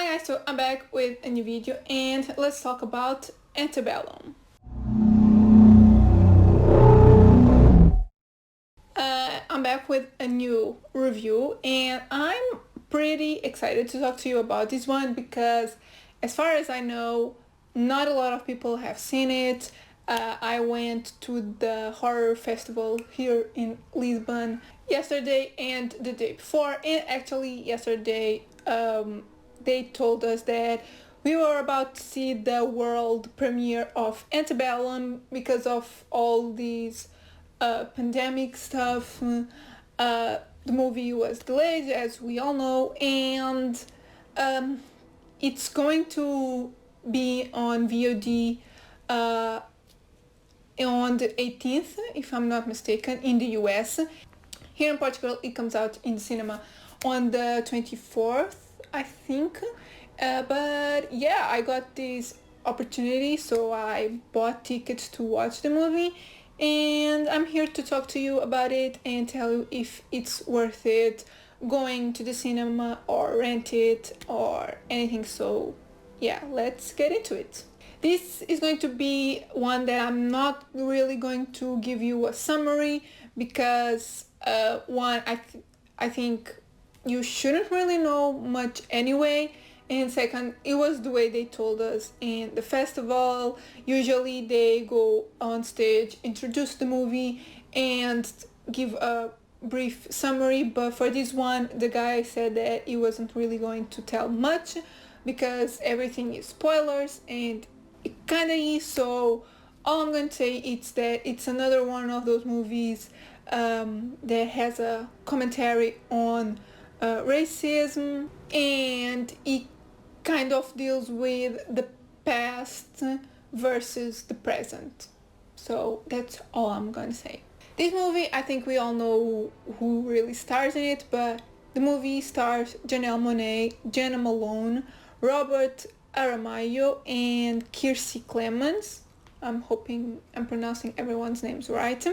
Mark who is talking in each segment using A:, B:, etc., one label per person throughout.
A: Hi guys, so I'm back with a new video and let's talk about Antebellum. I'm back with a new review and I'm pretty excited to talk to you about this one because as far as I know, not a lot of people have seen it. I went to the horror festival here in Lisbon yesterday and the day before, and actually yesterday they told us that we were about to see the world premiere of Antebellum because of all these pandemic stuff. The movie was delayed, as we all know, and it's going to be on VOD on the 18th, if I'm not mistaken, in the US. Here in Portugal, it comes out in cinema on the 24th, I think. But yeah, I got this opportunity, so I bought tickets to watch the movie, and I'm here to talk to you about it and tell you if it's worth it going to the cinema or rent it or anything. So yeah, let's get into it. This is going to be one that I'm not really going to give you a summary because one, I think you shouldn't really know much anyway, and second, it was the way they told us in the festival. Usually they go on stage, introduce the movie and give a brief summary, but for this one the guy said that he wasn't really going to tell much because everything is spoilers, and it kinda is. So all I'm going to say is that it's another one of those movies that has a commentary on racism, and it kind of deals with the past versus the present. So that's all I'm gonna say. This movie, I think we all know who really stars in it, but the movie stars Janelle Monáe, Jenna Malone, Robert Aramayo, and Kiersey Clemens. I'm hoping I'm pronouncing everyone's names right.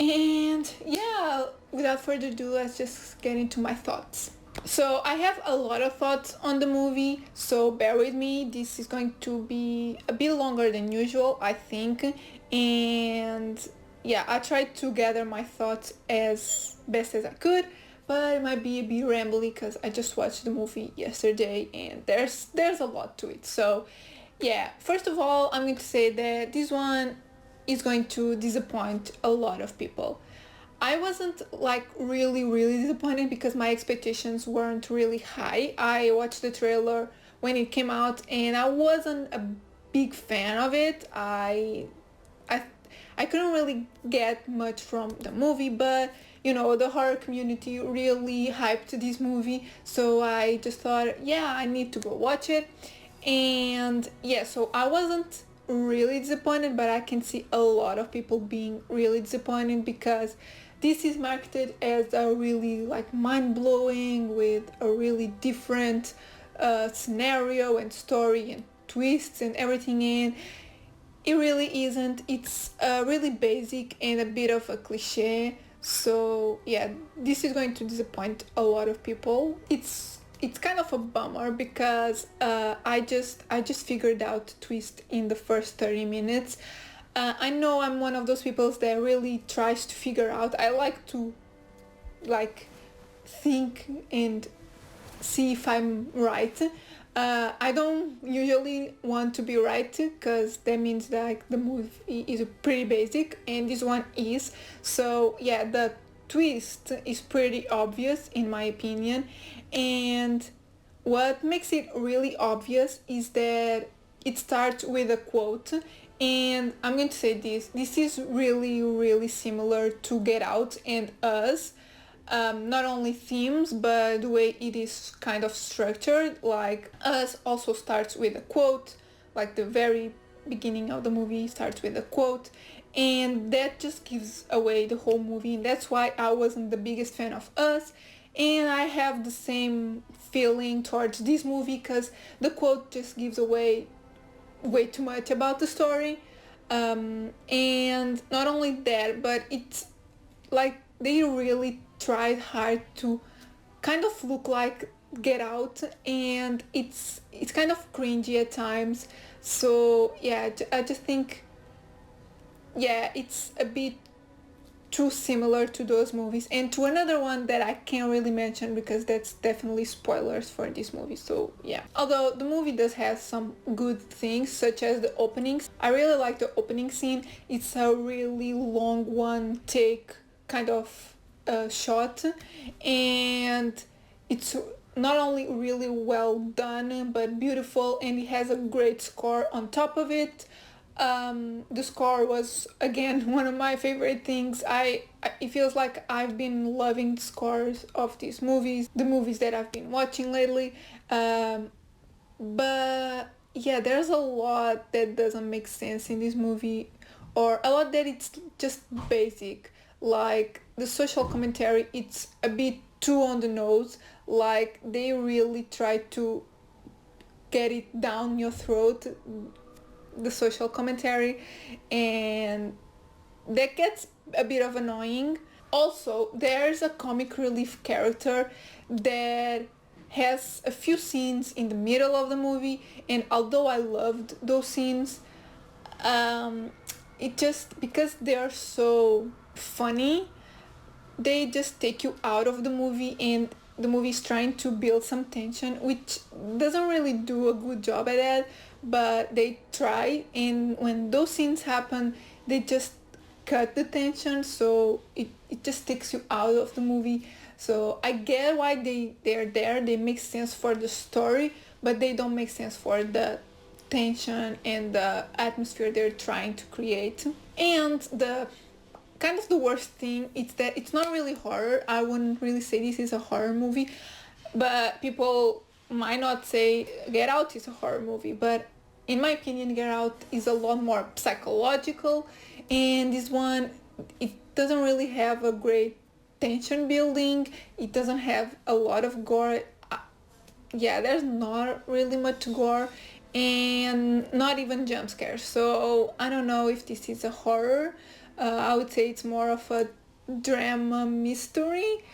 A: And yeah, without further ado, let's just get into my thoughts. So I have a lot of thoughts on the movie, so bear with me. This is going to be a bit longer than usual, I think. And yeah, I tried to gather my thoughts as best as I could, but it might be a bit rambly because I just watched the movie yesterday and there's a lot to it. So yeah, first of all, I'm going to say that this one is going to disappoint a lot of people. I wasn't like really disappointed because my expectations weren't really high. I watched the trailer when it came out and I wasn't a big fan of it. I couldn't really get much from the movie, but you know, the horror community really hyped this movie, so I just thought, yeah, I need to go watch it. And yeah, so I wasn't really disappointed, but I can see a lot of people being really disappointed because this is marketed as a really like mind-blowing with a really different scenario and story and twists and everything in. It really isn't. It's really basic and a bit of a cliche. So yeah, this is going to disappoint a lot of people. It's kind of a bummer because I just figured out the twist in the first 30 minutes. I know I'm one of those people that really tries to figure out. I like to like think and see if I'm right. I don't usually want to be right because that means that like, the movie is pretty basic, and this one is. So yeah, the twist is pretty obvious in my opinion, and what makes it really obvious is that it starts with a quote, and I'm going to say this is really similar to Get Out and Us. Not only themes, but the way it is kind of structured. Like Us also starts with a quote, like the very beginning of the movie starts with a quote, and that just gives away the whole movie, and that's why I wasn't the biggest fan of Us. And I have the same feeling towards this movie because the quote just gives away way too much about the story. And not only that, but it's like they really tried hard to kind of look like Get Out, and it's kind of cringy at times. So yeah, I just think, yeah, it's a bit too similar to those movies, and to another one that I can't really mention because that's definitely spoilers for this movie. So yeah, although the movie does have some good things, such as the openings. I really like the opening scene. It's a really long one take kind of shot, and it's not only really well done but beautiful, and it has a great score on top of it. The score was again one of my favorite things. It feels like I've been loving the scores of these movies, the movies that I've been watching lately. But yeah, there's a lot that doesn't make sense in this movie, or a lot that it's just basic. Like the social commentary, it's a bit too on the nose. Like they really try to get it down your throat, the social commentary, and that gets a bit of annoying. Also, there's a comic relief character that has a few scenes in the middle of the movie, and although I loved those scenes, it just, because they are so funny, they just take you out of the movie, and the movie is trying to build some tension, which doesn't really do a good job at that, but they try, and when those scenes happen, they just cut the tension, so it just takes you out of the movie. So I get why they're there, they make sense for the story, but they don't make sense for the tension and the atmosphere they're trying to create. And the kind of the worst thing is that it's not really horror. I wouldn't really say this is a horror movie, but people might not say Get Out is a horror movie, but in my opinion, Get Out is a lot more psychological, and this one, it doesn't really have a great tension building. It doesn't have a lot of gore. Yeah, there's not really much gore, and not even jump scares. So I don't know if this is a horror. I would say it's more of a drama mystery,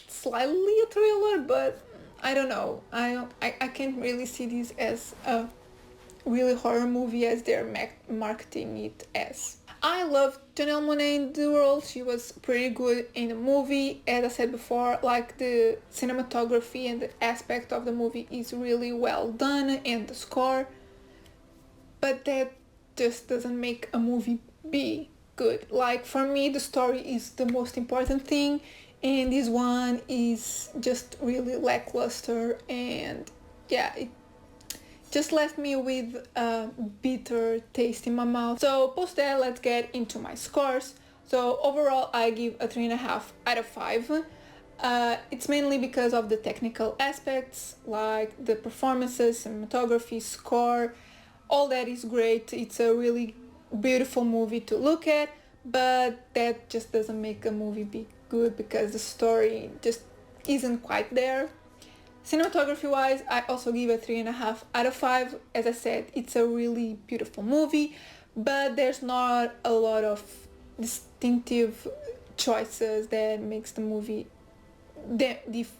A: slightly a thriller, but I don't know. I can't really see this as a really horror movie as they're marketing it as. I loved Janelle Monáe in the role. She was pretty good in the movie. As I said before, like the cinematography and the aspect of the movie is really well done, and the score, but that just doesn't make a movie be good. Like for me, the story is the most important thing, and this one is just really lackluster, and yeah, it just left me with a bitter taste in my mouth. So post that, let's get into my scores. So overall, I give a 3.5 out of 5. It's mainly because of the technical aspects, like the performances, cinematography, score, all that is great. It's a really beautiful movie to look at, but that just doesn't make a movie be good because the story just isn't quite there. Cinematography wise, I also give a 3.5 out of 5. As I said, it's a really beautiful movie, but there's not a lot of distinctive choices that makes the movie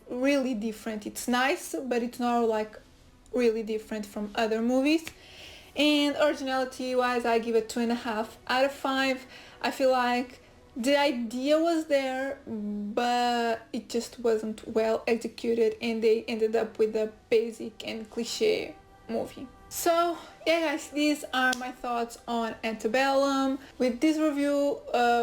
A: really different. It's nice, but it's not like really different from other movies. And originality wise, I give it 2.5 out of 5. I feel like the idea was there, but it just wasn't well executed, and they ended up with a basic and cliche movie. So yeah guys, these are my thoughts on Antebellum. With this review,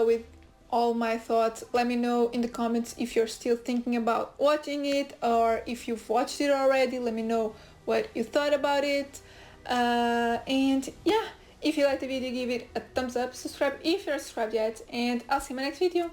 A: with all my thoughts, let me know in the comments if you're still thinking about watching it, or if you've watched it already. Let me know what you thought about it. And yeah, if you liked the video, give it a thumbs up, subscribe if you're subscribed yet, and I'll see you in my next video.